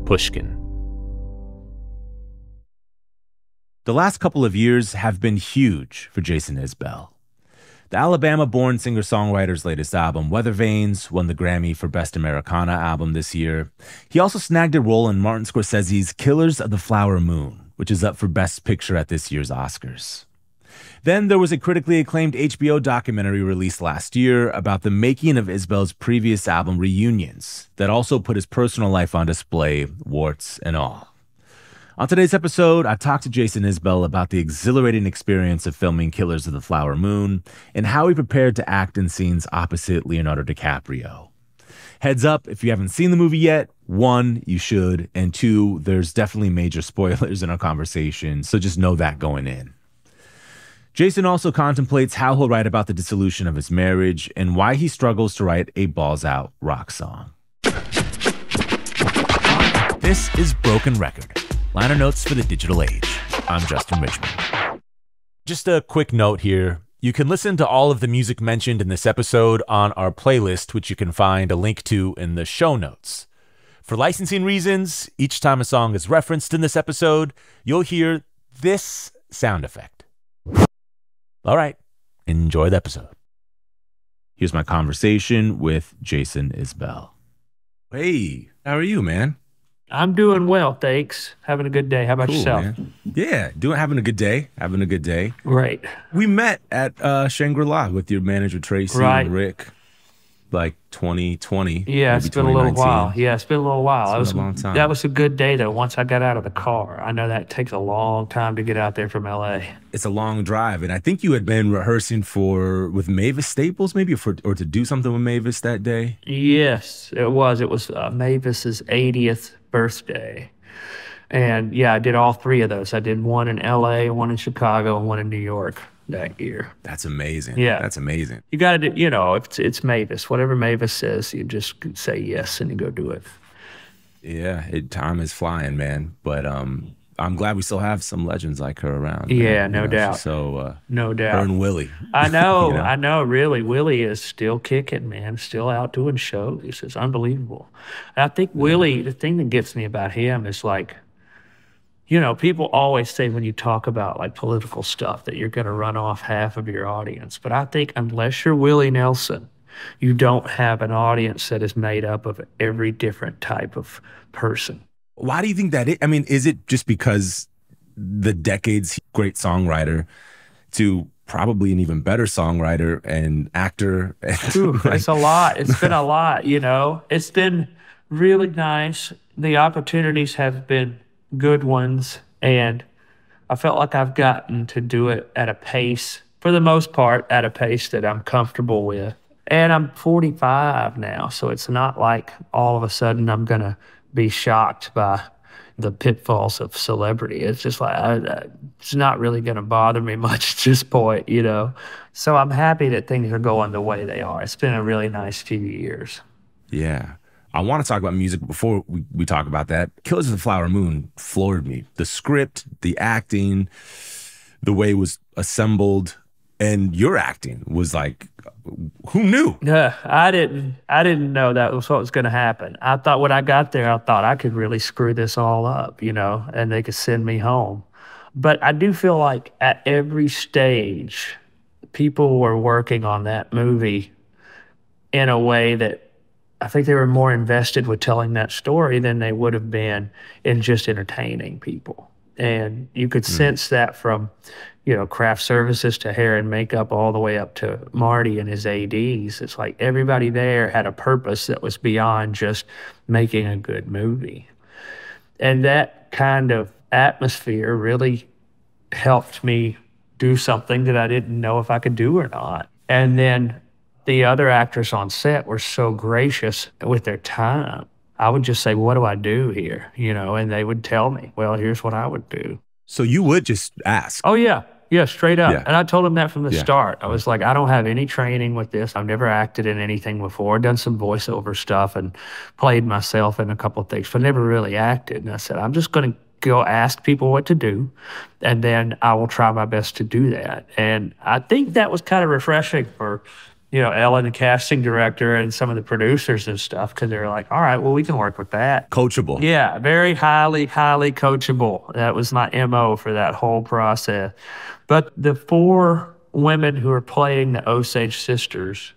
Pushkin. The last couple of years have been huge for Jason Isbell. The Alabama-born singer-songwriter's latest album, Weather Vanes, won the Grammy for Best Americana Album this year. He also snagged a role in Martin Scorsese's Killers of the Flower Moon, which is up for Best Picture at this year's Oscars. Then there was a critically acclaimed HBO documentary released last year about the making of Isbell's previous album, Reunions, that also put his personal life on display, warts and all. On today's episode, I talked to Jason Isbell about the exhilarating experience of filming Killers of the Flower Moon and how he prepared to act in scenes opposite Leonardo DiCaprio. Heads up, if you haven't seen the movie yet, 1, you should, and 2, there's definitely major spoilers in our conversation, so just know that going in. Jason also contemplates how he'll write about the dissolution of his marriage and why he struggles to write a balls-out rock song. This is Broken Record. Liner notes for the digital age. I'm Justin Richmond. Just a quick note here. You can listen to all of the music mentioned in this episode on our playlist, which you can find a link to in the show notes. For licensing reasons, each time a song is referenced in this episode, you'll hear this sound effect. All right, enjoy the episode. Here's my conversation with Jason Isbell. Hey, how are you, man? I'm doing well, thanks. Having a good day. How about yourself? Man. Yeah, having a good day. Having a good day. Right. We met at Shangri-La with your manager, Tracy and Rick, like 2020. Yeah, it's been a little while. It's been a little while. It's been a long time. That was a good day, though, once I got out of the car. I know that takes a long time to get out there from L.A. It's a long drive, and I think you had been rehearsing with Mavis Staples, maybe, or to do something with Mavis that day? Yes, it was. It was Mavis's 80th birthday. And yeah, I did all 3 of those. I did one in LA, one in Chicago, and one in New York that year. That's amazing. Yeah. That's amazing. You got to do, if it's Mavis, whatever Mavis says, you just say yes and you go do it. Yeah, time is flying, man. But I'm glad we still have some legends like her around. Yeah, no doubt. So, no doubt. Her and Willie. I know, I know, really. Willie is still kicking, man. Still out doing shows. It's unbelievable. And I think Willie, the thing that gets me about him is like, people always say when you talk about like political stuff that you're going to run off half of your audience. But I think unless you're Willie Nelson, you don't have an audience that is made up of every different type of person. Why do you think that is? I mean, is it just because the decades great songwriter to probably an even better songwriter and actor? Ooh, it's a lot. It's been a lot, It's been really nice. The opportunities have been good ones, and I felt like I've gotten to do it at a pace, for the most part, at a pace that I'm comfortable with. And I'm 45 now, so it's not like all of a sudden I'm going to be shocked by the pitfalls of celebrity. It's just like, it's not really going to bother me much at this point, So I'm happy that things are going the way they are. It's been a really nice few years. Yeah. I want to talk about music before we talk about that. Killers of the Flower Moon floored me. The script, the acting, the way it was assembled, and your acting was like, who knew? Yeah, I didn't know that was what was going to happen. I thought when I got there, I thought I could really screw this all up, and they could send me home. But I do feel like at every stage, people were working on that movie in a way that I think they were more invested with telling that story than they would have been in just entertaining people. And you could sense that from, craft services to hair and makeup all the way up to Marty and his ADs. It's like everybody there had a purpose that was beyond just making a good movie. And that kind of atmosphere really helped me do something that I didn't know if I could do or not. And then the other actors on set were so gracious with their time. I would just say, what do I do here? And they would tell me, well, here's what I would do. So you would just ask? Oh, yeah. Yeah, straight up. Yeah. And I told them that from the start. I was like, I don't have any training with this. I've never acted in anything before, done some voiceover stuff and played myself in a couple of things, but never really acted. And I said, I'm just going to go ask people what to do, and then I will try my best to do that. And I think that was kind of refreshing for Ellen, the casting director, and some of the producers and stuff, because they're like, all right, well, we can work with that. Coachable. Yeah, very highly, highly coachable. That was my MO for that whole process. But the four women who are playing the Osage sisters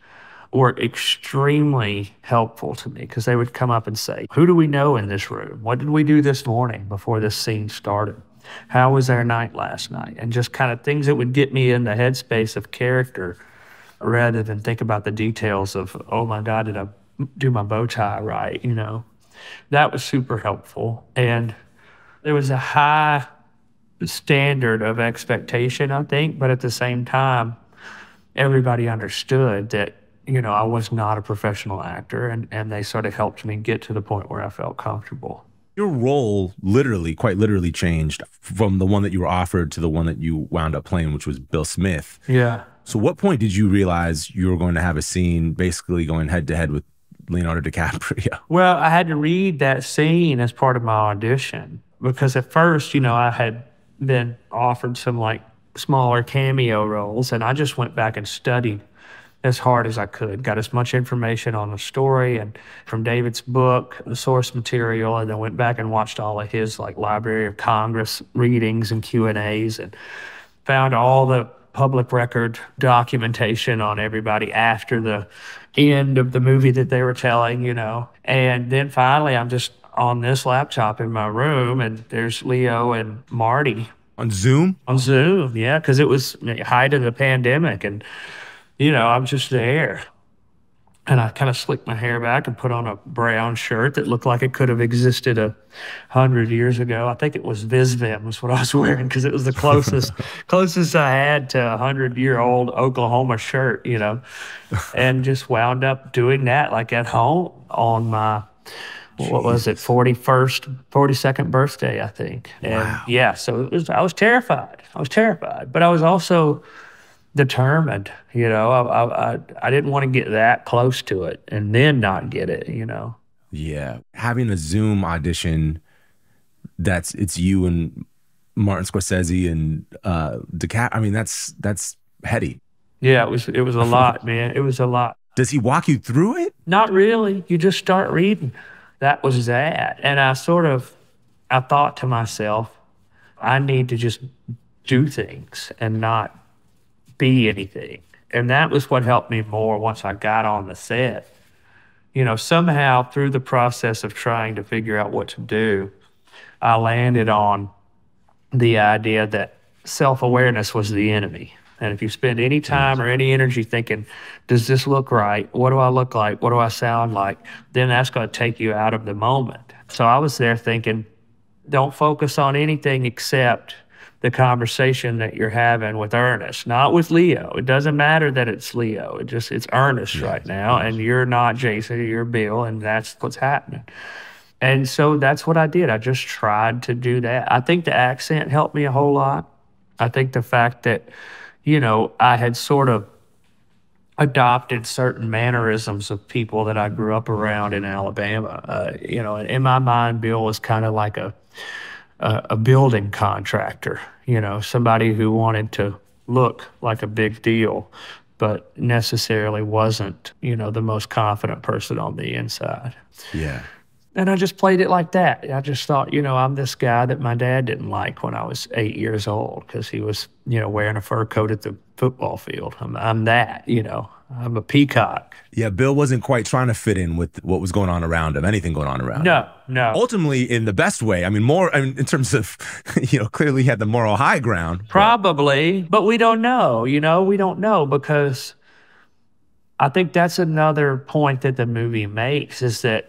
were extremely helpful to me because they would come up and say, who do we know in this room? What did we do this morning before this scene started? How was our night last night? And just kind of things that would get me in the headspace of character rather than think about the details of, oh my God, did I do my bow tie right? That was super helpful. And there was a high standard of expectation, I think, but at the same time, everybody understood that I was not a professional actor, and they sort of helped me get to the point where I felt comfortable. Your role quite literally changed from the one that you were offered to the one that you wound up playing, which was Bill Smith. Yeah. So what point did you realize you were going to have a scene basically going head to head with Leonardo DiCaprio? Well, I had to read that scene as part of my audition because at first, I had been offered some like smaller cameo roles, and I just went back and studied as hard as I could, got as much information on the story and from David's book, the source material, and then went back and watched all of his like Library of Congress readings and Q&As and found all the public record documentation on everybody after the end of the movie that they were telling, And then finally I'm just on this laptop in my room and there's Leo and Marty. On Zoom? On Zoom, yeah, because it was the height of the pandemic and I'm just there. And I kind of slicked my hair back and put on a brown shirt that looked like it could have existed 100 years ago. I think it was Visvim was what I was wearing because it was the closest I had to a 100-year-old Oklahoma shirt, and just wound up doing that like at home on my, what was it, 42nd birthday, I think. And wow. Yeah, so I was terrified. But I was also determined, I didn't want to get that close to it and then not get it, Yeah. Having a Zoom audition it's you and Martin Scorsese and DiCaprio. I mean, that's heady. Yeah, it was a lot, man. It was a lot. Does he walk you through it? Not really. You just start reading. That was that. And I thought to myself, I need to just do things and not be anything. And that was what helped me more once I got on the set. Somehow through the process of trying to figure out what to do, I landed on the idea that self-awareness was the enemy. And if you spend any time or any energy thinking, does this look right? What do I look like? What do I sound like? Then that's going to take you out of the moment. So I was there thinking, don't focus on anything except the conversation that you're having with Ernest, not with Leo. It doesn't matter that it's Leo. It's Ernest right now, and you're not Jason, you're Bill, and that's what's happening. And so that's what I did. I just tried to do that. I think the accent helped me a whole lot. I think the fact that, I had sort of adopted certain mannerisms of people that I grew up around in Alabama. In my mind, Bill was kind of like a building contractor, somebody who wanted to look like a big deal, but necessarily wasn't, the most confident person on the inside. Yeah. And I just played it like that. I just thought, I'm this guy that my dad didn't like when I was 8 years old because he was, wearing a fur coat at the football field. I'm that, I'm a peacock. Yeah, Bill wasn't quite trying to fit in with what was going on around him, anything going on around him. No. Ultimately, in the best way. I mean, in terms of, clearly he had the moral high ground. Probably, but we don't know, we don't know because I think that's another point that the movie makes is that,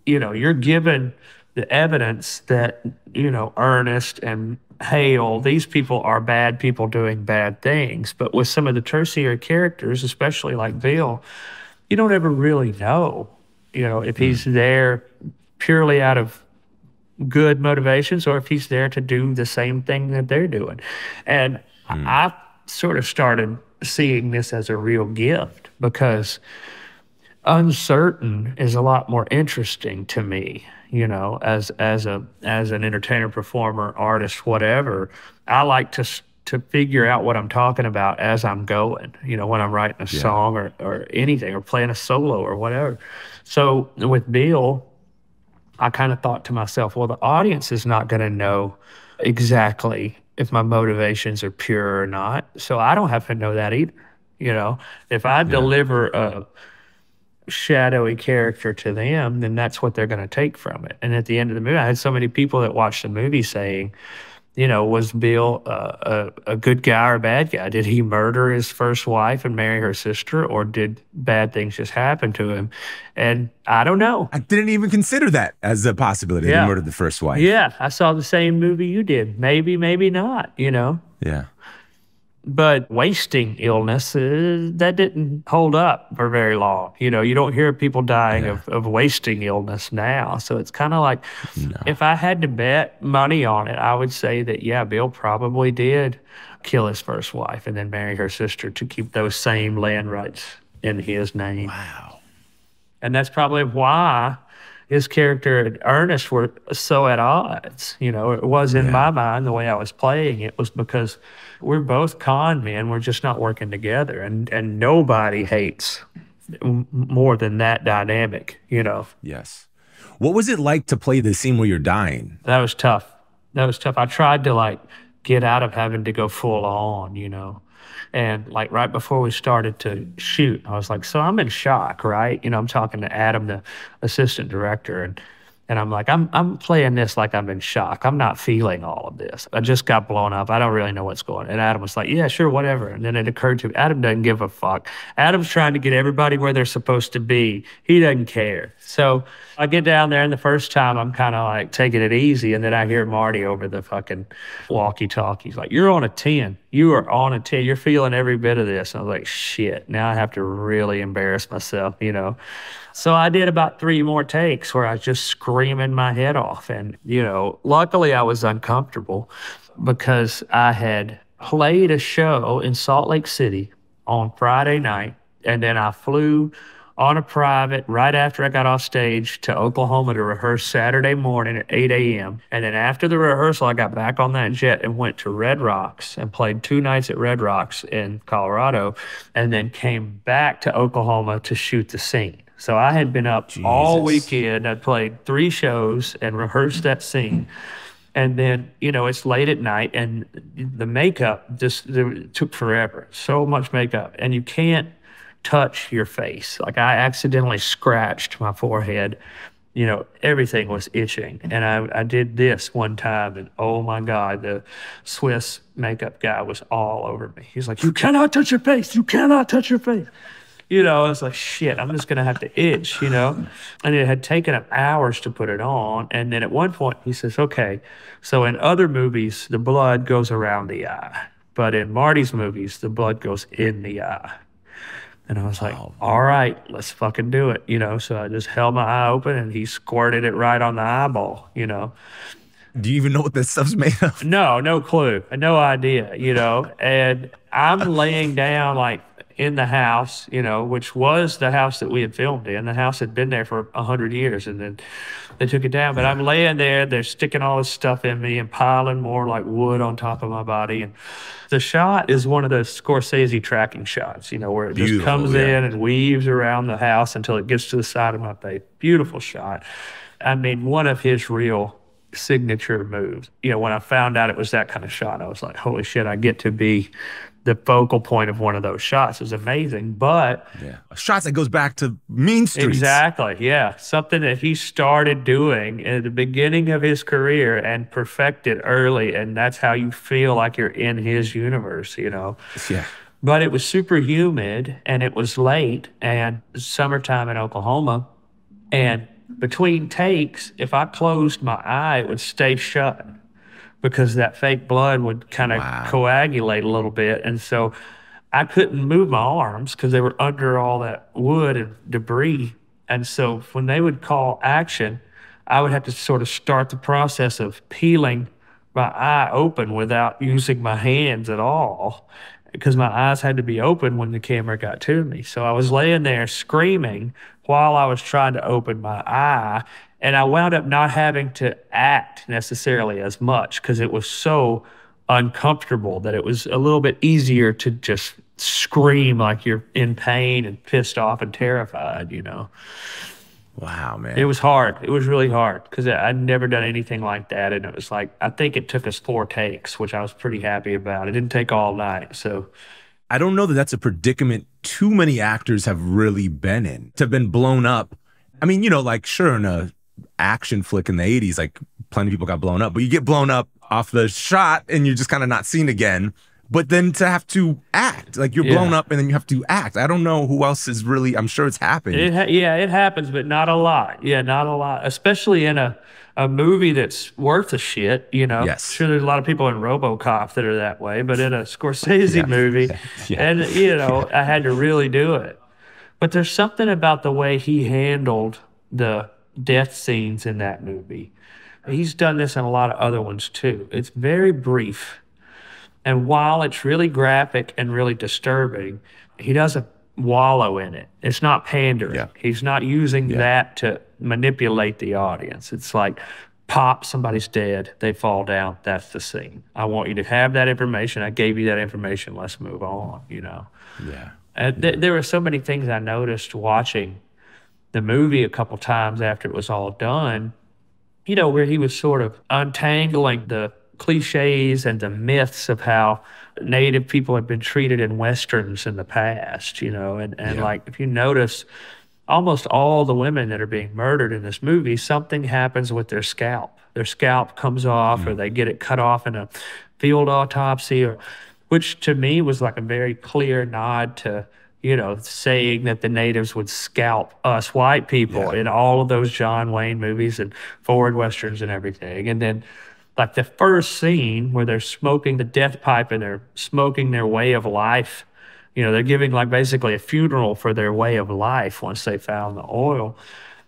you're given the evidence that, Ernest and Hale, these people are bad people doing bad things. But with some of the tertiary characters, especially like Bill, you don't ever really know, if he's there purely out of good motivations or if he's there to do the same thing that they're doing. And I sort of started seeing this as a real gift because uncertain is a lot more interesting to me, as an entertainer, performer, artist, whatever. I like to to figure out what I'm talking about as I'm going, when I'm writing a Yeah. song or anything or playing a solo or whatever. So with Bill, I kind of thought to myself, well, the audience is not going to know exactly if my motivations are pure or not. So I don't have to know that either. If I Yeah. deliver a shadowy character to them, then that's what they're going to take from it. And at the end of the movie, I had so many people that watched the movie saying, was Bill a good guy or a bad guy? Did he murder his first wife and marry her sister, or did bad things just happen to him? And I don't know. I didn't even consider that as a possibility that he Yeah. murdered the first wife. Yeah, I saw the same movie you did. Maybe, maybe not. Yeah. But wasting illness, that didn't hold up for very long. You don't hear people dying Yeah. of wasting illness now. So it's kind of like, No. if I had to bet money on it, I would say that, yeah, Bill probably did kill his first wife and then marry her sister to keep those same land rights in his name. Wow. And that's probably why his character and Ernest were so at odds. It was in my mind, the way I was playing it was because we're both con men. We're just not working together. And nobody hates more than that dynamic. Yes. What was it like to play the scene where you're dying? That was tough. I tried to get out of having to go full on. And right before we started to shoot, I was like, so I'm in shock, right? I'm talking to Adam, the assistant director, and I'm like, I'm playing this like I'm in shock. I'm not feeling all of this. I just got blown up. I don't really know what's going on. And Adam was like, yeah, sure, whatever. And then it occurred to me, Adam doesn't give a fuck. Adam's trying to get everybody where they're supposed to be. He doesn't care. So I get down there, and the first time I'm kind of taking it easy, and then I hear Marty over the fucking walkie-talkie. He's like, you're on a 10. You are on a 10. You're feeling every bit of this. And I was like, shit, now I have to really embarrass myself. So I did about 3 more takes where I was just screaming my head off. And, luckily I was uncomfortable because I had played a show in Salt Lake City on Friday night. And then I flew on a private right after I got off stage to Oklahoma to rehearse Saturday morning at 8 a.m. And then after the rehearsal, I got back on that jet and went to Red Rocks and played 2 nights at Red Rocks in Colorado, and then came back to Oklahoma to shoot the scene. So I had been up all weekend. I played 3 shows and rehearsed that scene. And then, it's late at night, and the makeup it took forever. So much makeup. And you can't touch your face. I accidentally scratched my forehead. Everything was itching. And I did this one time, and oh my God, the Swiss makeup guy was all over me. He's like, you cannot touch your face. You cannot touch your face. I was like, shit, I'm just going to have to itch. And it had taken him hours to put it on. And then at one point he says, okay, so in other movies, the blood goes around the eye. But in Marty's movies, the blood goes in the eye. And I was like, all right, let's fucking do it. So I just held my eye open, and he squirted it right on the eyeball. Do you even know what this stuff's made of? No clue. No idea, and I'm laying down in the house, which was the house that we had filmed in. The house had been there for 100 years, and then they took it down. But I'm laying there, they're sticking all this stuff in me and piling more wood on top of my body. And the shot is one of those Scorsese tracking shots, where it just comes in and weaves around the house until it gets to the side of my face. Beautiful shot. I mean, one of his real signature moves. When I found out it was that kind of shot, I was like, holy shit, I get to be the focal point of one of those shots. It was amazing. But shots that goes back to Mean Streets. Exactly. Yeah. Something that he started doing at the beginning of his career and perfected early. And that's how you feel like you're in his universe, Yeah. But it was super humid, and it was late, and summertime in Oklahoma. And between takes, if I closed my eye, it would stay shut, because that fake blood would kind of coagulate a little bit. And so I couldn't move my arms because they were under all that wood and debris. And so when they would call action, I would have to sort of start the process of peeling my eye open without using my hands at all, because my eyes had to be open when the camera got to me. So I was laying there screaming while I was trying to open my eye. And I wound up not having to act necessarily as much because it was so uncomfortable, that it was a little bit easier to just scream like you're in pain and pissed off and terrified, you know. Wow, It man. was hard. It was really hard because I'd never done anything like that. And it was like, I think it took us 4 takes, which I was pretty happy about. It didn't take all night. So, I don't know that that's a predicament too many actors have really been in, to have been blown up. I mean, like sure, in a action flick in the 80s, like plenty of people got blown up, but you get blown up off the shot and you're just kind of not seen again. But then to have to act, like you're blown yeah. up and then you have to act. I don't know who else is really, I'm sure it's happened. Yeah, it happens, but not a lot. Yeah, not a lot, especially in a movie that's worth a shit. You know, Yes. sure, there's a lot of people in RoboCop that are that way, but in a Scorsese Yeah. movie, Yeah. and I had to really do it. But there's something about the way he handled the death scenes in that movie. He's done this in a lot of other ones too. It's very brief. And while it's really graphic and really disturbing, he doesn't wallow in it. It's not pandering. Yeah. He's not using Yeah. that to manipulate the audience. It's like, pop, somebody's dead, they fall down, that's the scene. I want you to have that information. I gave you that information. Let's move on, you know. Yeah. And there were so many things I noticed watching the movie a couple times after it was all done, where he was sort of untangling the cliches and the myths of how Native people had been treated in Westerns in the past, and Yeah. like if you notice, almost all the women that are being murdered in this movie, something happens with their scalp. Their scalp comes off, or they get it cut off in a field autopsy, or which to me was like a very clear nod to, saying that the natives would scalp us white people Yeah. in all of those John Wayne movies and forward westerns and everything. And then like the first scene where they're smoking the death pipe and they're smoking their way of life, they're giving like basically a funeral for their way of life once they found the oil.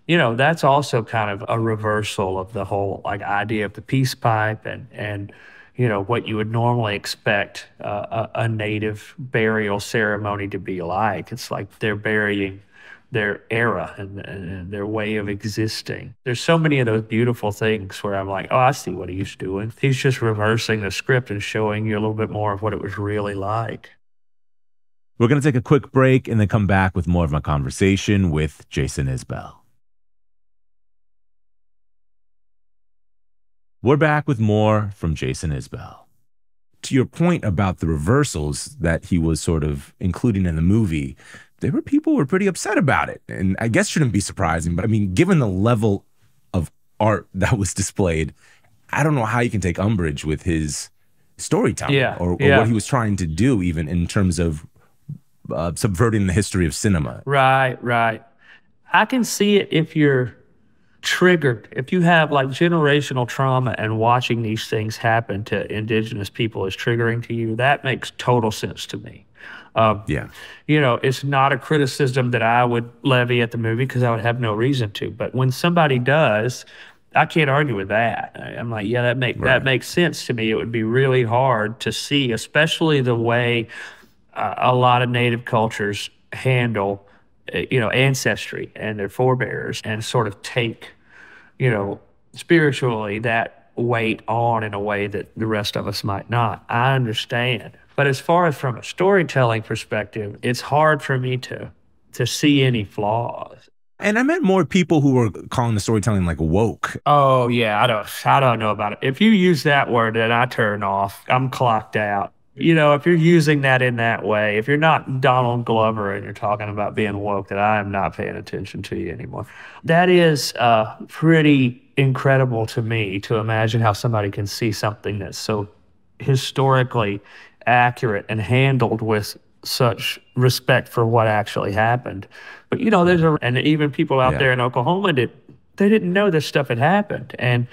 That's also kind of a reversal of the whole like idea of the peace pipe and what you would normally expect a native burial ceremony to be like. It's like they're burying their era and their way of existing. There's so many of those beautiful things where I'm like, oh, I see what he's doing. He's just reversing the script and showing you a little bit more of what it was really like. We're going to take a quick break and then come back with more of my conversation with Jason Isbell. We're back with more from Jason Isbell. To your point about the reversals that he was sort of including in the movie, there were people who were pretty upset about it. And I guess shouldn't be surprising, but I mean, given the level of art that was displayed, I don't know how you can take umbrage with his storytelling or what he was trying to do, even in terms of subverting the history of cinema. Right. I can see it if you're triggered, if you have like generational trauma and watching these things happen to indigenous people is triggering to you. That makes total sense to me. Yeah. It's not a criticism that I would levy at the movie because I would have no reason to. But when somebody does, I can't argue with that. I'm like, yeah, that makes sense to me. It would be really hard to see, especially the way a lot of native cultures handle ancestry and their forebears and sort of take, spiritually that weight on in a way that the rest of us might not. I understand. But as far as from a storytelling perspective, it's hard for me to see any flaws. And I meant more people who were calling the storytelling like woke. Oh yeah, I don't know about it. If you use that word, then I turn off. I'm clocked out. If you're using that in that way, if you're not Donald Glover and you're talking about being woke, then I am not paying attention to you anymore. That is pretty incredible to me to imagine how somebody can see something that's so historically accurate and handled with such respect for what actually happened. But and even people out there in Oklahoma they didn't know this stuff had happened. And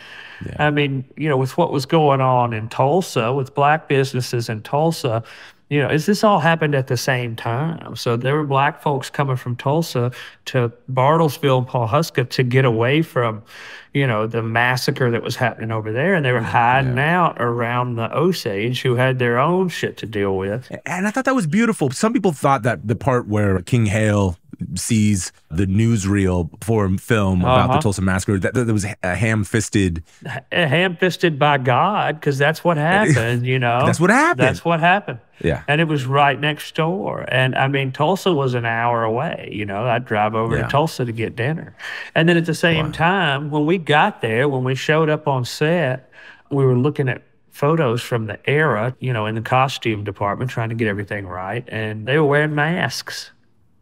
I mean, with what was going on in Tulsa, with black businesses in Tulsa, is this all happened at the same time? So there were black folks coming from Tulsa to Bartlesville and Pawhuska to get away from, the massacre that was happening over there. And they were hiding out around the Osage who had their own shit to deal with. And I thought that was beautiful. Some people thought that the part where King Hale sees the newsreel for film about the Tulsa Massacre, that was ham-fisted. Ham-fisted by God, because that's what happened, you know. That's what happened. That's what happened. Yeah. And it was right next door. And I mean, Tulsa was an hour away, you know. I'd drive over to Tulsa to get dinner. And then at the same time, when we got there, when we showed up on set, we were looking at photos from the era, you know, in the costume department, trying to get everything right. And they were wearing masks,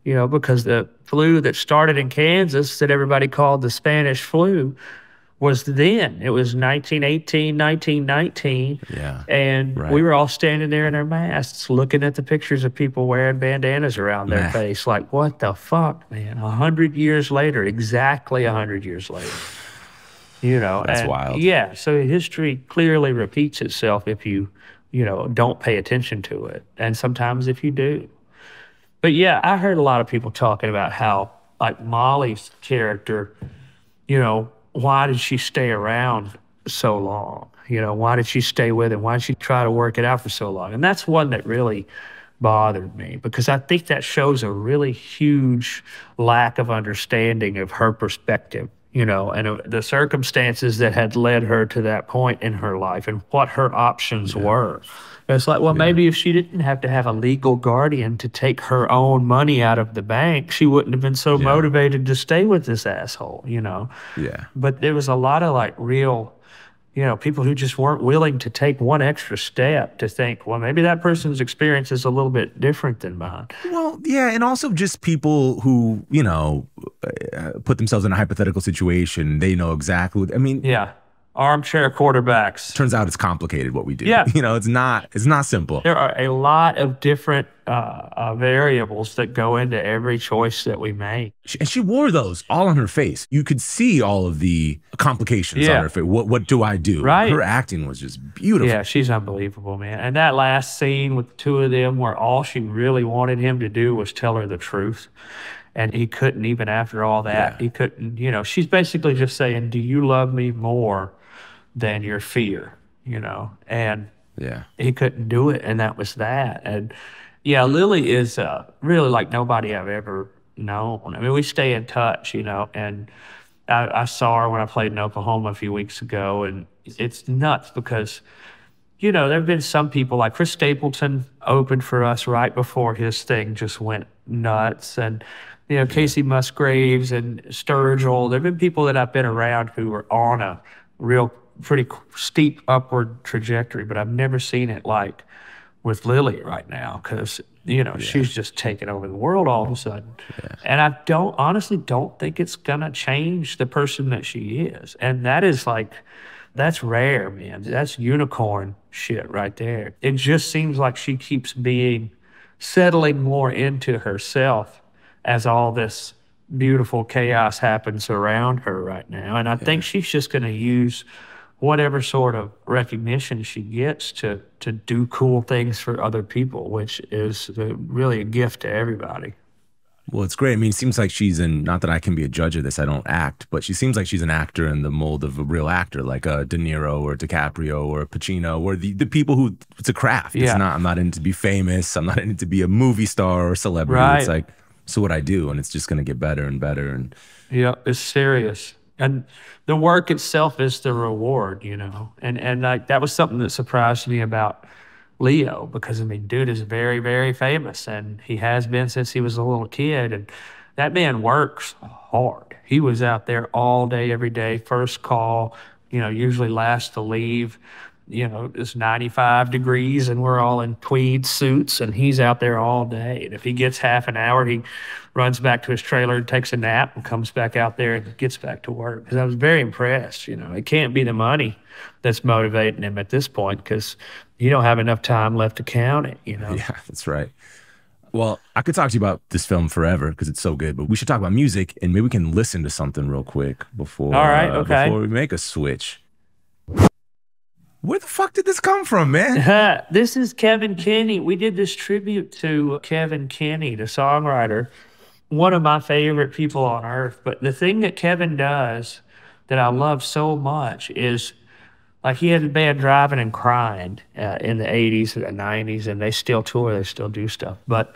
you know, because the flu that started in Kansas that everybody called the Spanish flu was then. It was 1918, 1919. Yeah. And we were all standing there in our masks looking at the pictures of people wearing bandanas around their face. Like, what the fuck, man? 100 years later, exactly 100 years later. You know, that's wild. Yeah. So history clearly repeats itself if you know, don't pay attention to it. And sometimes if you do. But yeah, I heard a lot of people talking about how, like, Molly's character, you know, why did she stay around so long? You know, why did she stay with him? Why did she try to work it out for so long? And that's one that really bothered me, because I think that shows a really huge lack of understanding of her perspective, you know, and the circumstances that had led her to that point in her life and what her options were. It's like, well, maybe if she didn't have to have a legal guardian to take her own money out of the bank, she wouldn't have been so motivated to stay with this asshole, you know? Yeah. But there was a lot of, like, real, you know, people who just weren't willing to take one extra step to think, well, maybe that person's experience is a little bit different than mine. Well, yeah, and also just people who, you know, put themselves in a hypothetical situation. They know exactly what, I mean. Yeah. Armchair quarterbacks. Turns out it's complicated what we do. Yeah. You know, it's not simple. There are a lot of different variables that go into every choice that we make. And she wore those all on her face. You could see all of the complications on her face. What do I do? Right. Her acting was just beautiful. Yeah, she's unbelievable, man. And that last scene with the two of them where all she really wanted him to do was tell her the truth. And he couldn't, even after all that, he couldn't, you know, she's basically just saying, do you love me more than your fear, you know? And he couldn't do it, and that was that. And yeah, Lily is really like nobody I've ever known. I mean, we stay in touch, you know, and I saw her when I played in Oklahoma a few weeks ago, and it's nuts because, you know, there have been some people, like Chris Stapleton opened for us right before his thing just went nuts, and, you know, Casey Musgraves and Sturgill. There have been people that I've been around who are on a real pretty steep upward trajectory, but I've never seen it like with Lily right now, because, you know, she's just taken over the world all of a sudden. And I honestly don't think it's gonna change the person that she is. And that is like, that's rare, man. That's unicorn shit right there. It just seems like she keeps settling more into herself as all this beautiful chaos happens around her right now. And I think she's just gonna use whatever sort of recognition she gets to do cool things for other people, which is really a gift to everybody. Well, it's great. I mean, it seems like she's not that I can be a judge of this, I don't act, but she seems like she's an actor in the mold of a real actor, like a De Niro or DiCaprio or Pacino, or the people who, it's a craft. It's not, I'm not in to be famous. I'm not in to be a movie star or celebrity. Right. It's like, so what I do, and it's just going to get better and better. And yeah, it's serious. And the work itself is the reward, you know? And like, that was something that surprised me about Leo, because, I mean, dude is very, very famous, and he has been since he was a little kid. And that man works hard. He was out there all day, every day, first call, you know, usually last to leave. You know, it's 95 degrees and we're all in tweed suits, and he's out there all day. And if he gets half an hour, he runs back to his trailer and takes a nap and comes back out there and gets back to work. Because I was very impressed. You know, it can't be the money that's motivating him at this point, because you don't have enough time left to count it, you know? Yeah, that's right. Well, I could talk to you about this film forever because it's so good, but we should talk about music, and maybe we can listen to something real quick before, before we make a switch. Where the fuck did this come from, man? This is Kevin Kinney. We did this tribute to Kevin Kinney, the songwriter, one of my favorite people on earth. But the thing that Kevin does that I love so much is, like, he had a band Driving and Crying in the 80s and the 90s, and they still tour, they still do stuff. But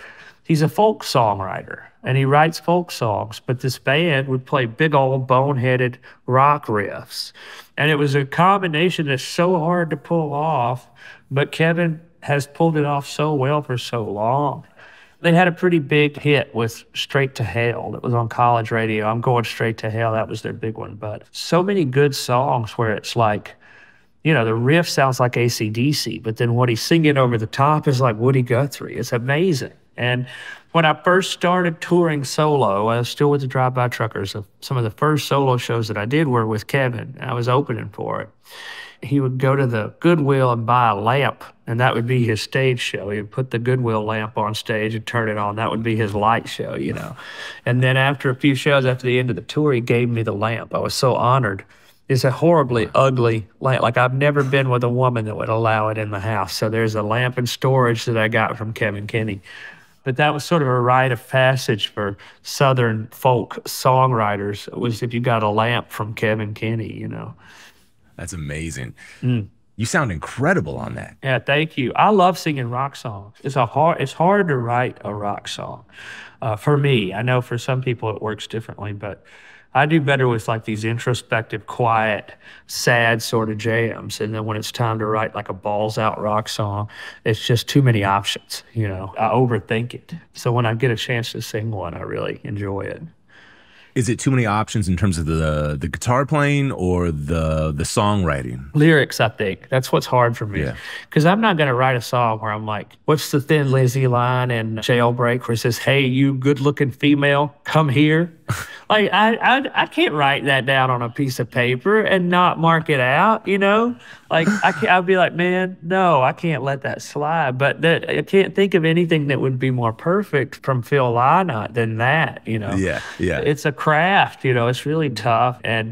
he's a folk songwriter and he writes folk songs, but this band would play big old boneheaded rock riffs. And it was a combination that's so hard to pull off, but Kevin has pulled it off so well for so long. They had a pretty big hit with Straight to Hell that was on college radio. I'm Going Straight to Hell. That was their big one. But so many good songs where it's like, you know, the riff sounds like AC/DC, but then what he's singing over the top is like Woody Guthrie. It's amazing. And when I first started touring solo, I was still with the Drive-By Truckers. Some of the first solo shows that I did were with Kevin. I was opening for it. He would go to the Goodwill and buy a lamp, and that would be his stage show. He would put the Goodwill lamp on stage and turn it on. That would be his light show, you know. And then after a few shows, after the end of the tour, he gave me the lamp. I was so honored. It's a horribly ugly lamp. Like, I've never been with a woman that would allow it in the house. So there's a lamp in storage that I got from Kevin Kinney. But that was sort of a rite of passage for Southern folk songwriters, was if you got a lamp from Kevin Kinney, you know. That's amazing. You sound incredible on that. Yeah, thank you. I love singing rock songs. It's hard to write a rock song. For me, I know for some people it works differently, but I do better with like these introspective, quiet, sad sort of jams. And then when it's time to write like a balls out rock song, it's just too many options, you know. I overthink it. So when I get a chance to sing one, I really enjoy it. Is it too many options in terms of the guitar playing or the songwriting? Lyrics, I think. That's what's hard for me. Because I'm not going to write a song where I'm like, what's the Thin Lizzy line in Jailbreak where it says, hey, you good-looking female, come here? Like, I can't write that down on a piece of paper and not mark it out, you know? Like, I'd be like, man, no, I can't let that slide. But I can't think of anything that would be more perfect from Phil Lynott than that, you know? Yeah. It's a craft, you know? It's really tough. And,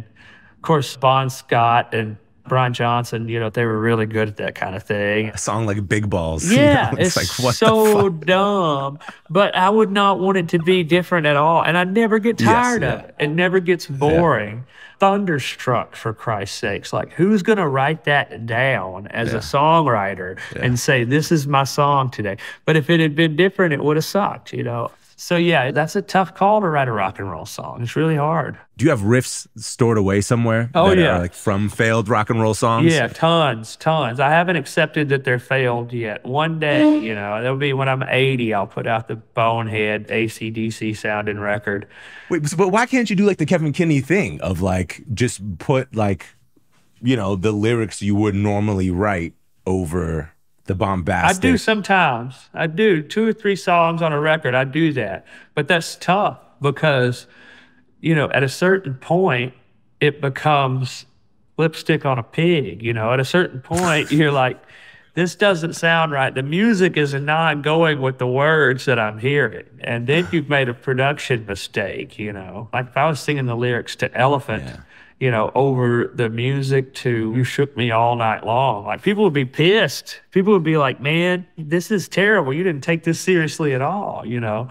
of course, Bon Scott and Brian Johnson, you know, they were really good at that kind of thing. A song like Big Balls. Yeah, you know, it's like, what so the fuck? dumb. But I would not want it to be different at all. And I never get tired of it. It never gets boring. Thunderstruck, for Christ's sakes. Like, who's going to write that down as a songwriter and say, this is my song today? But if it had been different, it would have sucked, you know? So, yeah, that's a tough call to write a rock and roll song. It's really hard. Do you have riffs stored away somewhere? Oh, that yeah. are like from failed rock and roll songs? Yeah, tons. I haven't accepted that they're failed yet. One day, you know, it'll be when I'm 80, I'll put out the bonehead AC/DC sounding record. Wait, but why can't you do like the Kevin Kinney thing of like just put like, you know, the lyrics you would normally write over the bombastic? I do sometimes. I do 2 or 3 songs on a record. I do that. But that's tough because, you know, at a certain point, it becomes lipstick on a pig. You know, at a certain point, you're like, this doesn't sound right. The music is not going with the words that I'm hearing. And then you've made a production mistake, you know. Like if I was singing the lyrics to Elephant, you know, over the music to You Shook Me All Night Long, like people would be pissed. People would be like, man, this is terrible. You didn't take this seriously at all, you know.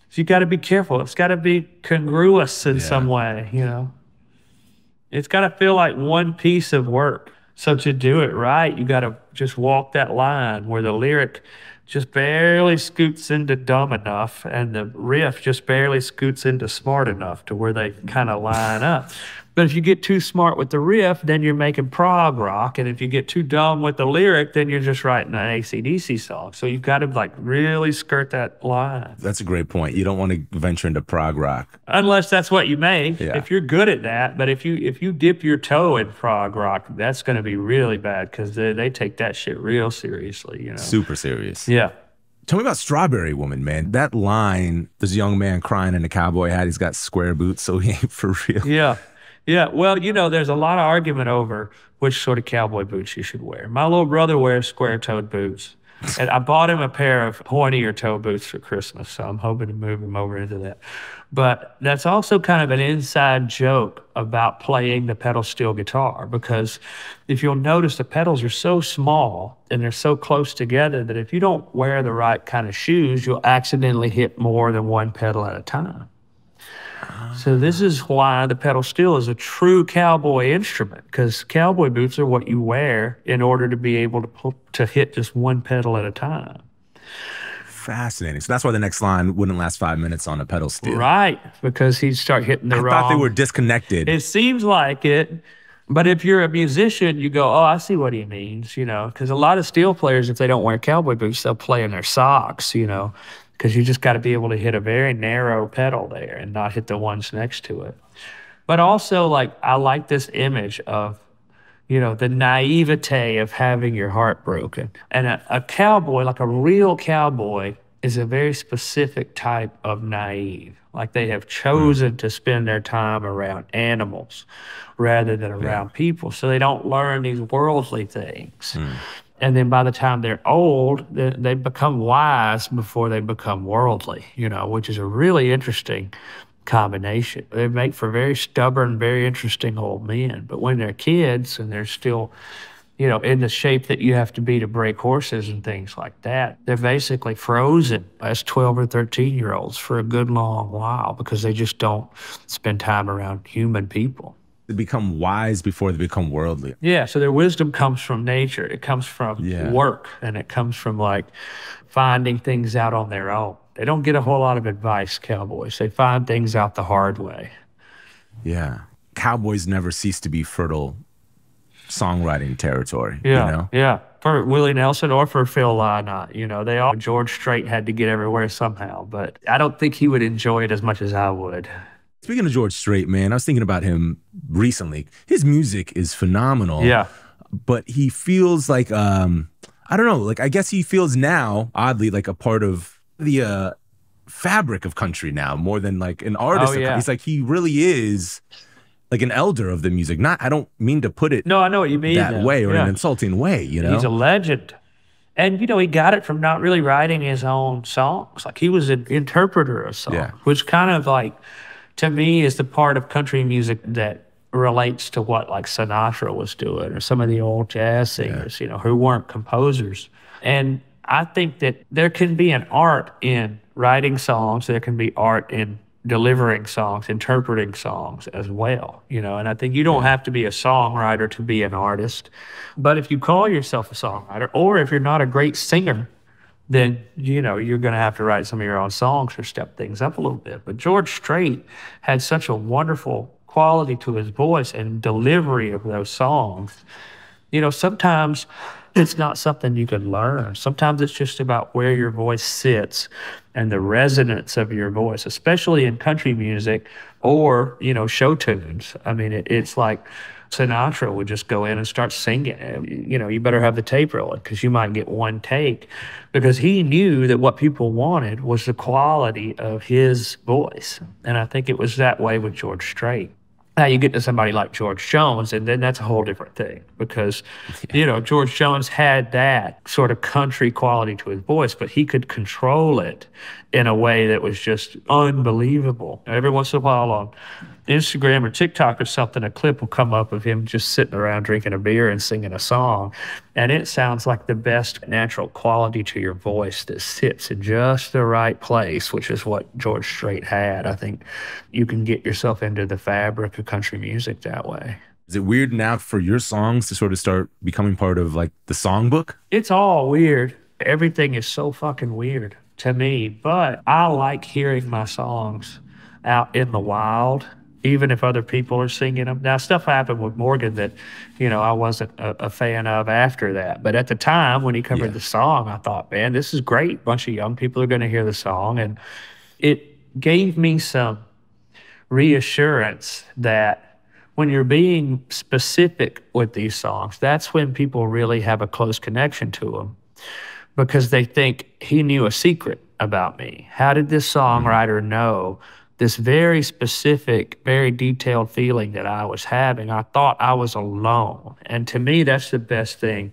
So you got to be careful. It's got to be congruous in some way, you know. It's got to feel like one piece of work. So to do it right, you got to just walk that line where the lyric just barely scoots into dumb enough and the riff just barely scoots into smart enough to where they kind of line up. But if you get too smart with the riff, then you're making prog rock. And if you get too dumb with the lyric, then you're just writing an AC/DC song. So you've got to like really skirt that line. That's a great point. You don't want to venture into prog rock. Unless that's what you make. Yeah. If you're good at that. But if you dip your toe in prog rock, that's going to be really bad because they take that shit real seriously, you know. Super serious. Yeah. Tell me about Strawberry Woman, man. That line, this young man crying in a cowboy hat, he's got square boots, so he ain't for real. Yeah. Yeah, well, you know, there's a lot of argument over which sort of cowboy boots you should wear. My little brother wears square-toed boots, and I bought him a pair of pointier toe boots for Christmas, so I'm hoping to move him over into that. But that's also kind of an inside joke about playing the pedal steel guitar, because if you'll notice, the pedals are so small and they're so close together that if you don't wear the right kind of shoes, you'll accidentally hit more than one pedal at a time. So this is why the pedal steel is a true cowboy instrument, because cowboy boots are what you wear in order to be able to hit just one pedal at a time. Fascinating. So that's why the next line wouldn't last 5 minutes on a pedal steel. Right, because he'd start hitting the I wrong. thought they were disconnected. It seems like it. But if you're a musician, you go, oh, I see what he means, you know, because a lot of steel players, if they don't wear cowboy boots, they'll play in their socks, you know, because you just got to be able to hit a very narrow pedal there and not hit the ones next to it. But also, like, I like this image of, you know, the naivete of having your heart broken. And a cowboy, like a real cowboy, is a very specific type of naive. Like they have chosen to spend their time around animals rather than around people. So they don't learn these worldly things. And then by the time they're old, they become wise before they become worldly, you know, which is a really interesting combination. They make for very stubborn, very interesting old men. But when they're kids and they're still, you know, in the shape that you have to be to break horses and things like that, they're basically frozen as 12 or 13-year-olds for a good long while because they just don't spend time around human people. They become wise before they become worldly. Yeah, so their wisdom comes from nature. It comes from work, and it comes from, like, finding things out on their own. They don't get a whole lot of advice, cowboys. They find things out the hard way. Yeah. Cowboys never cease to be fertile songwriting territory, Yeah, you know? yeah. For Willie Nelson or for Phil Lynott, you know, George Strait had to get everywhere somehow, but I don't think he would enjoy it as much as I would. Speaking of George Strait, man, I was thinking about him recently. His music is phenomenal. Yeah. But he feels like, I don't know, like I guess he feels now, oddly, like a part of the fabric of country now, more than like an artist. He's like, he really is like an elder of the music. I don't mean to put it No, I know what you mean that way or in an insulting way, you know? He's a legend. And, you know, he got it from not really writing his own songs. Like, he was an interpreter of songs, which kind of, like, to me, is the part of country music that relates to what, like, Sinatra was doing or some of the old jazz singers, you know, who weren't composers. And I think that there can be an art in writing songs. There can be art in delivering songs, interpreting songs as well, you know. And I think you don't have to be a songwriter to be an artist. But if you call yourself a songwriter, or if you're not a great singer, then, you know, you're going to have to write some of your own songs or step things up a little bit. But George Strait had such a wonderful quality to his voice and delivery of those songs. You know, sometimes it's not something you can learn. Sometimes it's just about where your voice sits and the resonance of your voice, especially in country music or, you know, show tunes. I mean, it's like Sinatra would just go in and start singing. You know, you better have the tape rolling because you might get one take, because he knew that what people wanted was the quality of his voice. And I think it was that way with George Strait. Now you get to somebody like George Jones, and then that's a whole different thing because, you know, George Jones had that sort of country quality to his voice, but he could control it in a way that was just unbelievable. Every once in a while on Instagram or TikTok or something, a clip will come up of him just sitting around drinking a beer and singing a song. And it sounds like the best natural quality to your voice that sits in just the right place, which is what George Strait had. I think you can get yourself into the fabric of country music that way. Is it weird now for your songs to sort of start becoming part of like the songbook? It's all weird. Everything is so fucking weird to me, but I like hearing my songs out in the wild, even if other people are singing them. Now, stuff happened with Morgan that, you know, I wasn't a fan of after that. But at the time when he covered the song, I thought, man, this is great. A bunch of young people are going to hear the song. And it gave me some reassurance that when you're being specific with these songs, that's when people really have a close connection to them, because they think he knew a secret about me. How did this songwriter know this very specific, very detailed feeling that I was having? I thought I was alone. And to me, that's the best thing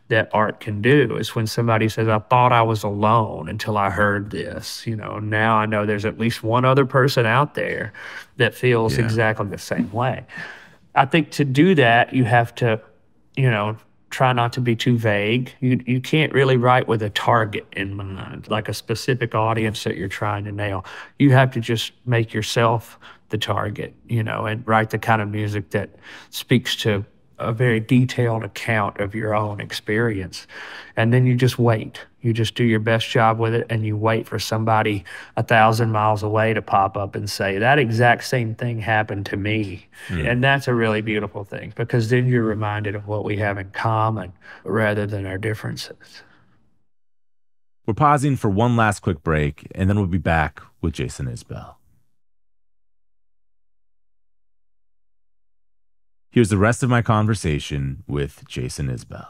that art can do, is when somebody says, I thought I was alone until I heard this. You know, now I know there's at least one other person out there that feels exactly the same way. I think to do that, you have to, you know, try not to be too vague. You can't really write with a target in mind, like a specific audience that you're trying to nail. You have to just make yourself the target, you know, and write the kind of music that speaks to a very detailed account of your own experience. And then you just wait. You just do your best job with it and you wait for somebody 1,000 miles away to pop up and say, that exact same thing happened to me. And that's a really beautiful thing because then you're reminded of what we have in common rather than our differences. We're pausing for one last quick break, and then we'll be back with Jason Isbell. Here's the rest of my conversation with Jason Isbell.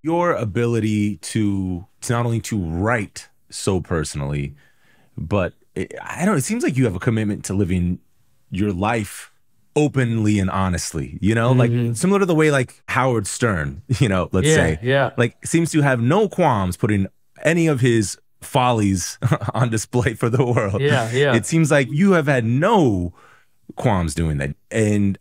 Your ability to not only to write so personally, but I don't know, it seems like you have a commitment to living your life openly and honestly, like similar to the way like Howard Stern, let's say, like seems to have no qualms putting any of his follies on display for the world. It seems like you have had no qualms doing that. And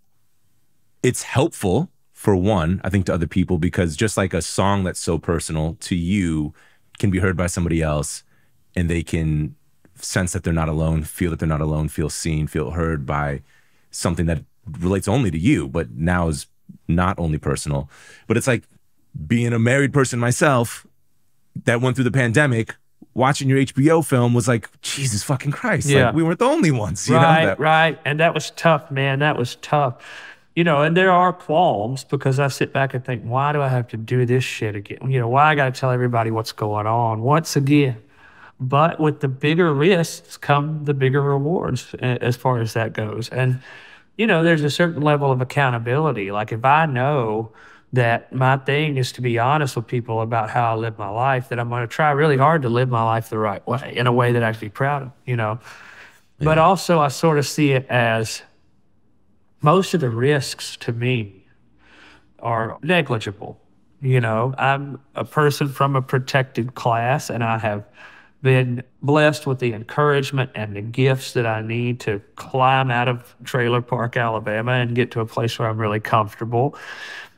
it's helpful, for one, I think, to other people, because just like a song that's so personal to you can be heard by somebody else and they can sense that they're not alone, feel that they're not alone, feel seen, feel heard by something that relates only to you, but now is not only personal. But it's like being a married person myself that went through the pandemic, watching your HBO film was like, Jesus fucking Christ. Like, we weren't the only ones. Right. And that was tough, man. That was tough. And there are qualms because I sit back and think, why do I have to do this shit again? Why I got to tell everybody what's going on once again? But with the bigger risks come the bigger rewards as far as that goes. And, there's a certain level of accountability. Like if I know that my thing is to be honest with people about how I live my life, that I'm going to try really hard to live my life the right way, in a way that I can be proud of, But also I sort of see it as most of the risks to me are negligible. I'm a person from a protected class and I have been blessed with the encouragement and the gifts that I need to climb out of Trailer Park, Alabama and get to a place where I'm really comfortable.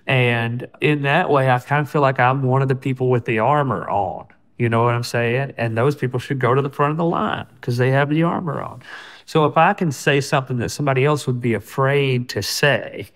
And in that way, I kind of feel like I'm one of the people with the armor on. You know what I'm saying? And those people should go to the front of the line because they have the armor on. So if I can say something that somebody else would be afraid to say,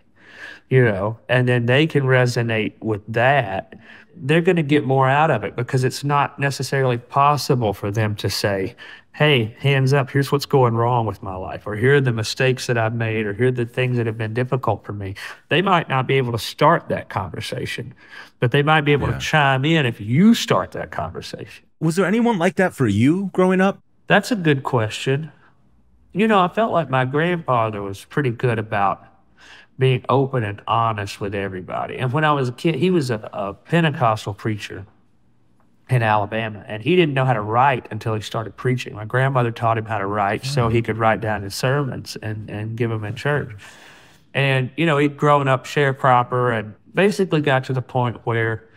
and then they can resonate with that, they're going to get more out of it because it's not necessarily possible for them to say, hey, hands up, here's what's going wrong with my life, or here are the mistakes that I've made, or here are the things that have been difficult for me. They might not be able to start that conversation, but they might be able to chime in if you start that conversation. Was there anyone like that for you growing up? That's a good question. I felt like my grandfather was pretty good about being open and honest with everybody. And when I was a kid, he was a Pentecostal preacher in Alabama, and he didn't know how to write until he started preaching. My grandmother taught him how to write so he could write down his sermons and give them in church. And, he'd grown up sharecropper and basically got to the point where,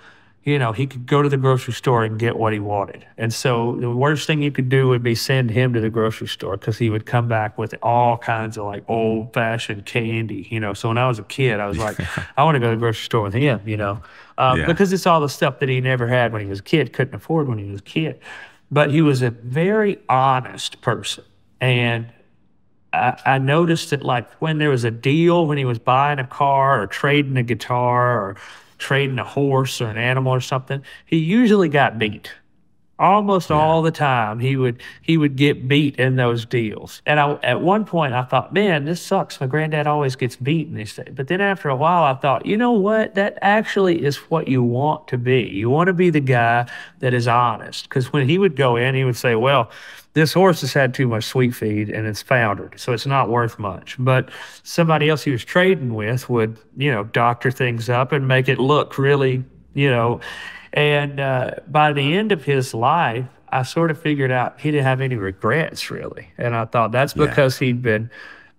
he could go to the grocery store and get what he wanted. And so the worst thing you could do would be send him to the grocery store because he would come back with all kinds of like old fashioned candy, So when I was a kid, I was like, I want to go to the grocery store with him, because it's all the stuff that he never had when he was a kid, couldn't afford when he was a kid. But he was a very honest person. And I noticed that like when there was a deal, when he was buying a car or trading a guitar or trading a horse or an animal or something, he usually got beat. Almost all the time, he would get beat in those deals. And at one point, I thought, man, this sucks. My granddad always gets beat in these things. But then after a while, I thought, you know what? That actually is what you want to be. You want to be the guy that is honest. Because when he would go in, he would say, well, this horse has had too much sweet feed and it's foundered, so it's not worth much. But somebody else he was trading with would, doctor things up and make it look really, And by the end of his life, I sort of figured out he didn't have any regrets, really. And I thought that's because he'd been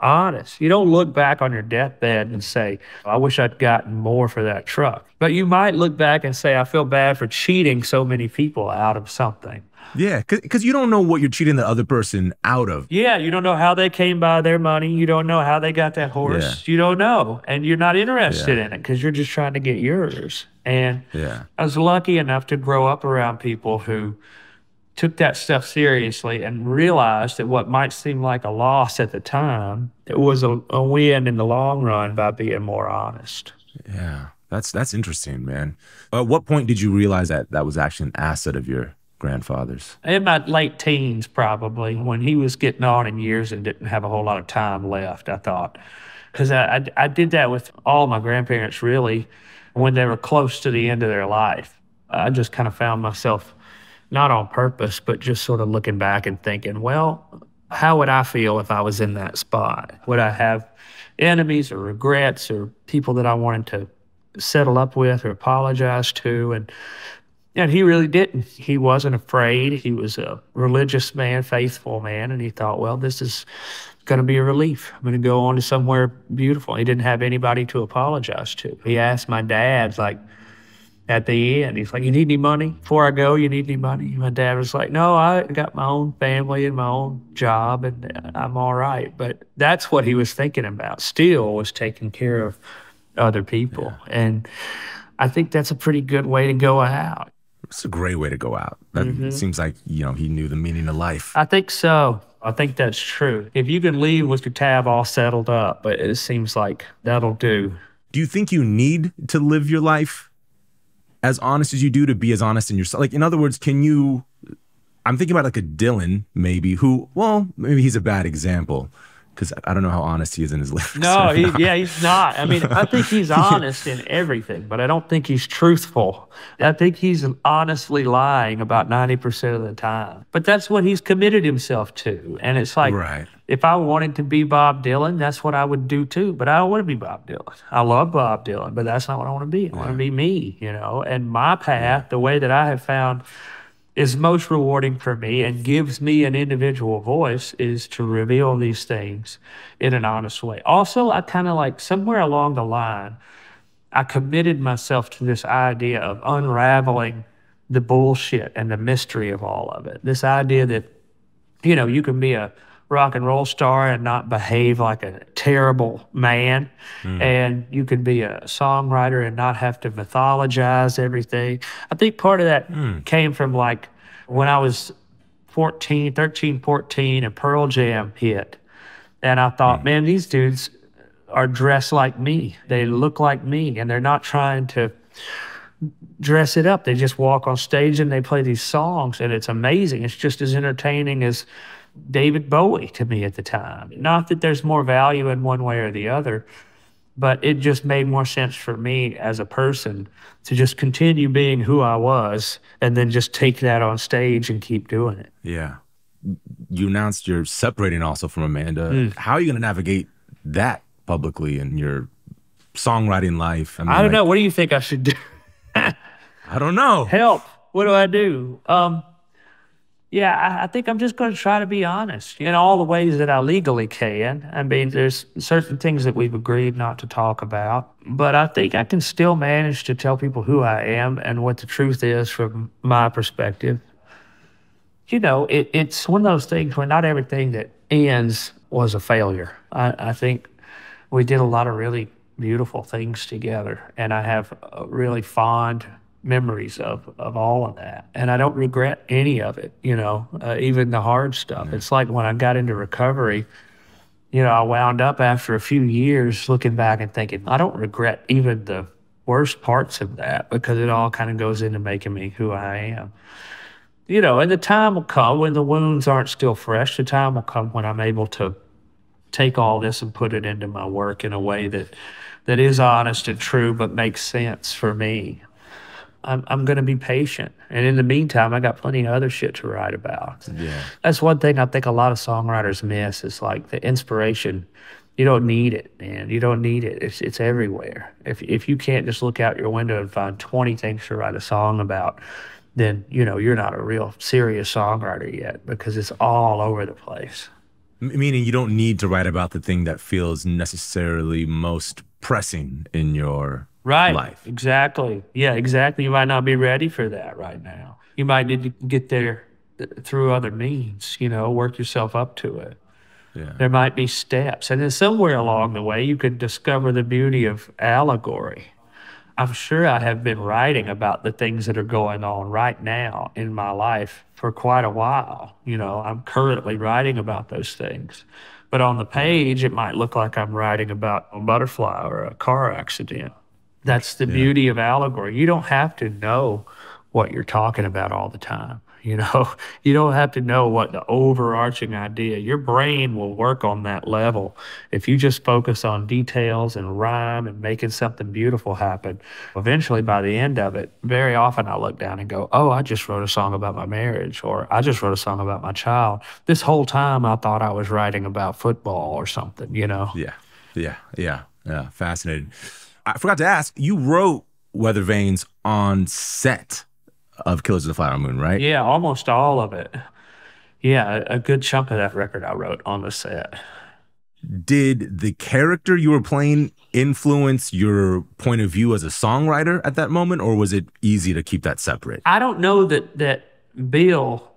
honest. You don't look back on your deathbed and say, I wish I'd gotten more for that truck. But you might look back and say, I feel bad for cheating so many people out of something. Yeah, because you don't know what you're cheating the other person out of. Yeah, you don't know how they came by their money. You don't know how they got that horse. Yeah. You don't know. And you're not interested in it because you're just trying to get yours. And I was lucky enough to grow up around people who took that stuff seriously and realized that what might seem like a loss at the time, it was a win in the long run by being more honest. Yeah, that's interesting, man. At what point did you realize that that was actually an asset of your grandfather's? In my late teens, probably, when he was getting on in years and didn't have a whole lot of time left, I thought. Because I did that with all my grandparents, really, when they were close to the end of their life. I just kind of found myself, not on purpose, but just sort of looking back and thinking, well, how would I feel if I was in that spot? Would I have enemies or regrets or people that I wanted to settle up with or apologize to? And he really didn't. He wasn't afraid. He was a religious man, faithful man, and he thought, well, this is going to be a relief. I'm going to go on to somewhere beautiful. He didn't have anybody to apologize to. He asked my dad, like, at the end, he's like, you need any money? Before I go, you need any money? My dad was like, no, I got my own family and my own job, and I'm all right. But that's what he was thinking about, still was taking care of other people. Yeah. And I think that's a pretty good way to go out. It's a great way to go out. That seems like, he knew the meaning of life. I think so. I think that's true. If you can leave with your tab all settled up, but it seems like that'll do. Do you think you need to live your life as honest as you do to be as honest in yourself? Like, in other words, I'm thinking about like a Dylan, maybe, who, well, maybe he's a bad example because I don't know how honest he is in his lyrics. No, he's not. I mean, I think he's honest in everything, but I don't think he's truthful. I think he's honestly lying about 90% of the time. But that's what he's committed himself to. And it's like, Right. if I wanted to be Bob Dylan, that's what I would do too. But I don't want to be Bob Dylan. I love Bob Dylan, but that's not what I want to be. I want to be me, And my path, the way that I have found is most rewarding for me and gives me an individual voice is to reveal these things in an honest way. Also, I kind of like somewhere along the line, I committed myself to this idea of unraveling the bullshit and the mystery of all of it. This idea that, you can be a rock and roll star and not behave like a terrible man. And you can be a songwriter and not have to mythologize everything. I think part of that came from like when I was 14 and Pearl Jam hit. And I thought, man, these dudes are dressed like me. They look like me and they're not trying to dress it up. They just walk on stage and they play these songs and it's amazing. It's just as entertaining as David Bowie to me at the time. Not that there's more value in one way or the other, but it just made more sense for me as a person to just continue being who I was and then just take that on stage and keep doing it. Yeah. You announced you're separating also from Amanda. How are you going to navigate that publicly in your songwriting life? I don't know. What do you think I should do? I don't know. Help. What do I do? Yeah, I think I'm just going to try to be honest in all the ways that I legally can. I mean, there's certain things that we've agreed not to talk about, but I think I can still manage to tell people who I am and what the truth is from my perspective. It's one of those things where not everything that ends was a failure. I think we did a lot of really beautiful things together, and I have really fond memories of all of that. And I don't regret any of it, even the hard stuff. It's like when I got into recovery, I wound up after a few years looking back and thinking, I don't regret even the worst parts of that because it all kind of goes into making me who I am. And the time will come when the wounds aren't still fresh. The time will come when I'm able to take all this and put it into my work in a way that is honest and true but makes sense for me. I'm going to be patient. And in the meantime, I got plenty of other shit to write about. Yeah. That's one thing I think a lot of songwriters miss is like the inspiration. You don't need it, man. You don't need it. It's everywhere. If you can't just look out your window and find 20 things to write a song about, then, you're not a real serious songwriter yet because it's all over the place. Meaning you don't need to write about the thing that feels necessarily most pressing in your life. Exactly. Yeah, exactly. You might not be ready for that right now. You might need to get there through other means, work yourself up to it. Yeah. There might be steps. And then somewhere along the way, you could discover the beauty of allegory. I'm sure I have been writing about the things that are going on right now in my life for quite a while. I'm currently writing about those things. But on the page, it might look like I'm writing about a butterfly or a car accident. That's the Yeah. beauty of allegory. You don't have to know what you're talking about all the time. You know, you don't have to know what the overarching idea. Your brain will work on that level. If you just focus on details and rhyme and making something beautiful happen, eventually by the end of it, very often I look down and go, oh, I just wrote a song about my marriage, or I just wrote a song about my child. This whole time I thought I was writing about football or something, you know? Yeah. Yeah. Fascinating. I forgot to ask, you wrote Weather Vanes on set of Killers of the Flower Moon, right? Yeah, almost all of it. Yeah, a good chunk of that record I wrote on the set. Did the character you were playing influence your point of view as a songwriter at that moment, or was it easy to keep that separate? I don't know that Bill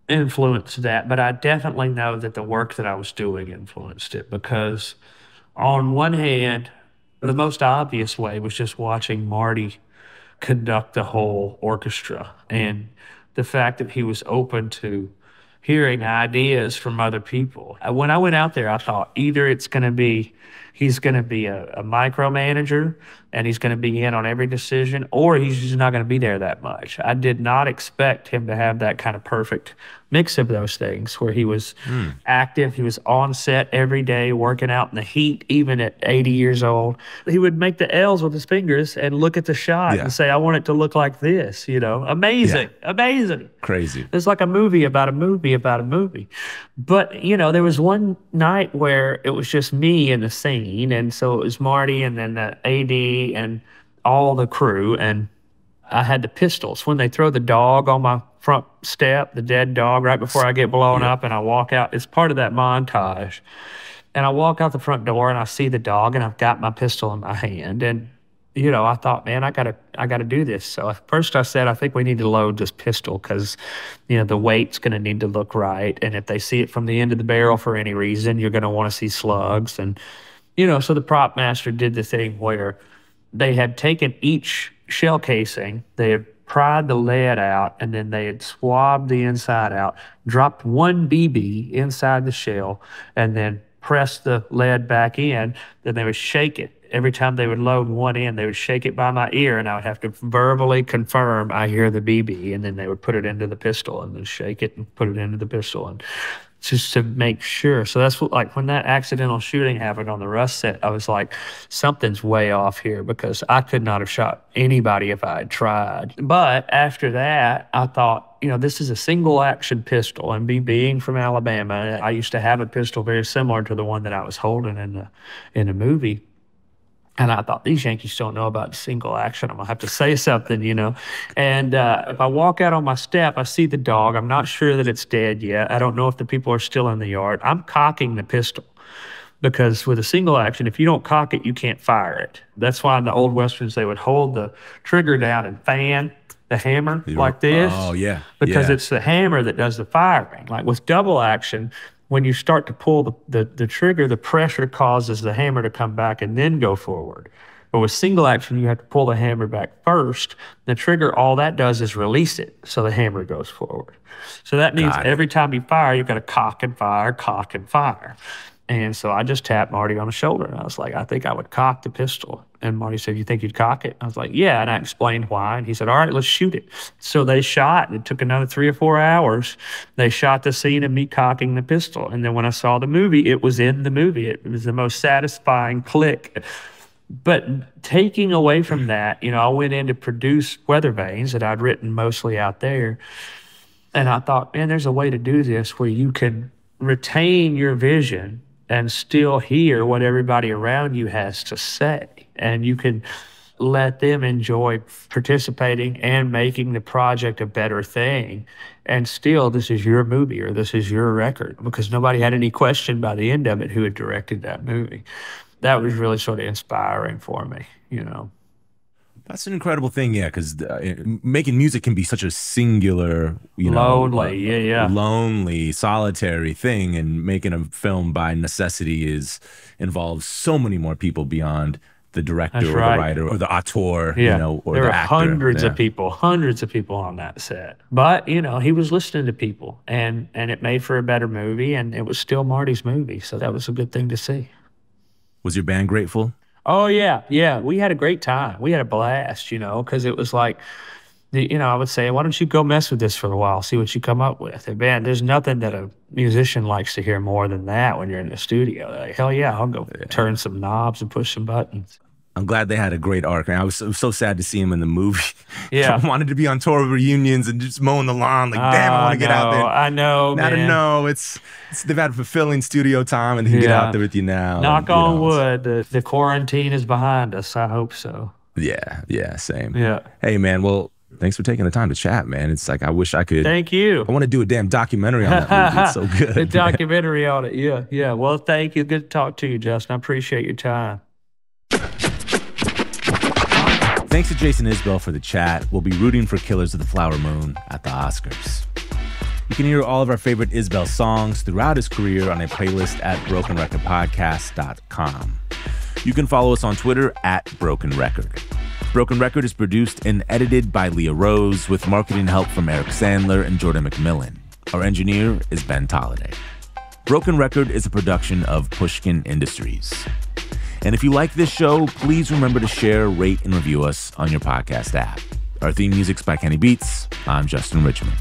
influenced that, but I definitely know that the work that I was doing influenced it because on one hand, the most obvious way was just watching Marty conduct the whole orchestra and the fact that he was open to hearing ideas from other people. When I went out there, I thought either he's going to be a micromanager and he's going to be in on every decision, or he's just not going to be there that much. I did not expect him to have that kind of perfect mix of those things where he was active, he was on set every day, working out in the heat, even at 80 years old. He would make the L's with his fingers and look at the shot Yeah. and say, I want it to look like this, you know, amazing, amazing. Crazy. It's like a movie about a movie about a movie. But, you know, there was one night where it was just me in the scene. And so it was Marty and then the AD and all the crew. And I had the pistols. When they throw the dog on my front step, the dead dog, right before I get blown up and I walk out, it's part of that montage. And I walk out the front door and I see the dog and I've got my pistol in my hand. And you know, I thought, man, I gotta do this. So at first I said, I think we need to load this pistol because, you know, the weight's gonna need to look right. And if they see it from the end of the barrel for any reason, you're gonna want to see slugs. And, you know, so the prop master did the thing where they had taken each shell casing, they had pried the lead out, and then they had swabbed the inside out, dropped one BB inside the shell, and then pressed the lead back in. Then they would shake it. Every time they would load one in, they would shake it by my ear, and I would have to verbally confirm I hear the BB, and then they would put it into the pistol, and then shake it and put it into the pistol, and just to make sure. So that's what, like, when that accidental shooting happened on the Rust set, I was like, something's way off here because I could not have shot anybody if I had tried. But after that, I thought, you know, this is a single action pistol, and me being from Alabama, I used to have a pistol very similar to the one that I was holding in the movie. And I thought, these Yankees don't know about single action. I'm going to have to say something, you know. And if I walk out on my step, I see the dog. I'm not sure that it's dead yet. I don't know if the people are still in the yard. I'm cocking the pistol because with a single action, if you don't cock it, you can't fire it. That's why in the old Westerns, they would hold the trigger down and fan the hammer like this. Oh, yeah. Because Yeah. it's the hammer that does the firing. Like with double action, when you start to pull the trigger, the pressure causes the hammer to come back and then go forward. But with single action, you have to pull the hammer back first. The trigger, all that does is release it, so the hammer goes forward. So that means Got it. every time you fire, you've got to cock and fire, cock and fire. And so I just tapped Marty on the shoulder, and I was like, I think I would cock the pistol. And Marty said, you think you'd cock it? I was like, yeah. And I explained why. And he said, all right, let's shoot it. So they shot. It took another 3 or 4 hours. They shot the scene of me cocking the pistol. And then when I saw the movie, it was in the movie. It was the most satisfying click. But taking away from that, you know, I went in to produce Weather Vanes that I'd written mostly out there. And I thought, man, there's a way to do this where you can retain your vision and still hear what everybody around you has to say. And you can let them enjoy participating and making the project a better thing. And still, this is your movie or this is your record because nobody had any question by the end of it who had directed that movie. That was really sort of inspiring for me, you know. That's an incredible thing, yeah, because making music can be such a singular, you know, Lonely, lonely, solitary thing, and making a film by necessity involves so many more people beyond the director That's or right. the writer or the auteur, Yeah. you know, or there the were actor. hundreds Yeah. of people on that set. But, you know, he was listening to people and it made for a better movie and it was still Marty's movie. So that was a good thing to see. Was your band grateful? Oh, yeah, yeah, we had a great time. We had a blast, because it was like, I would say, "Why don't you go mess with this for a while, see what you come up with?" And man, there's nothing that a musician likes to hear more than that when you're in the studio. Like, hell yeah, I'll go turn some knobs and push some buttons. I'm glad they had a great arc. And I was so sad to see him in the movie. Yeah. I wanted to be on tour with reunions and just mowing the lawn. Like, damn, I want to get out there. I know, I don't man. know. They've had fulfilling studio time, and they can get out there with you now. Knock and, on wood, the quarantine is behind us. I hope so. Yeah, same. Yeah. Hey, man, well, thanks for taking the time to chat, man. It's like, I wish I could. Thank you. I want to do a damn documentary on that movie. It's so good. The documentary on it. Yeah. Well, thank you. Good to talk to you, Justin. I appreciate your time. Thanks to Jason Isbell for the chat. We'll be rooting for Killers of the Flower Moon at the Oscars. You can hear all of our favorite Isbell songs throughout his career on a playlist at brokenrecordpodcast.com. You can follow us on Twitter at Broken Record. Broken Record is produced and edited by Leah Rose with marketing help from Eric Sandler and Jordan McMillan. Our engineer is Ben Tolliday. Broken Record is a production of Pushkin Industries. And if you like this show, please remember to share, rate, and review us on your podcast app. Our theme music's by Kenny Beats. I'm Justin Richmond.